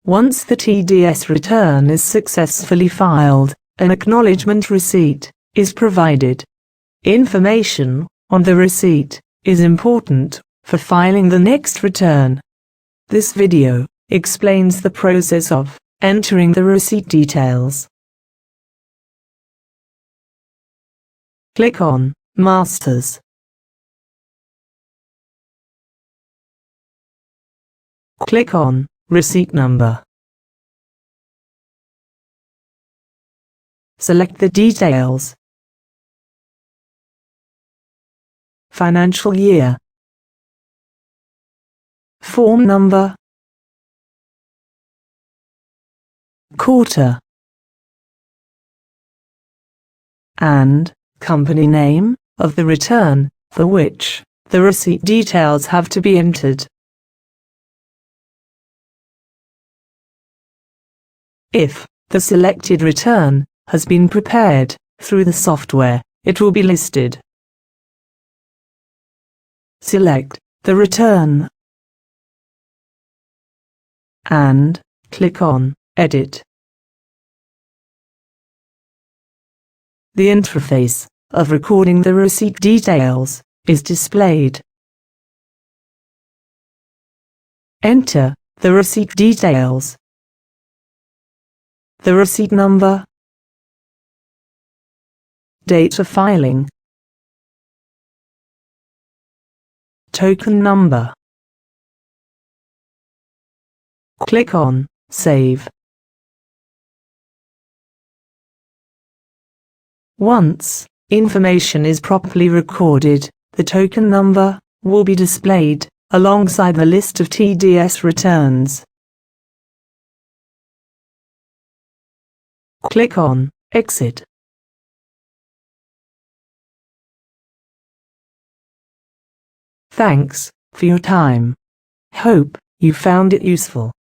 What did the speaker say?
Once the TDS return is successfully filed, an acknowledgement receipt is provided. Information on the receipt is important for filing the next return. This video explains the process of entering the receipt details. Click on Masters. Click on Receipt Number. Select the details. Financial year. Form number. Quarter. And company name of the return for which the receipt details have to be entered. If the selected return has been prepared through the software, it will be listed. Select the return and click on Edit. The interface of recording the receipt details is displayed. Enter the receipt details, the receipt number, date of filing, token number. Click on Save. Once information is properly recorded, the token number will be displayed alongside the list of TDS returns. Click on Exit. Thanks for your time. Hope you found it useful.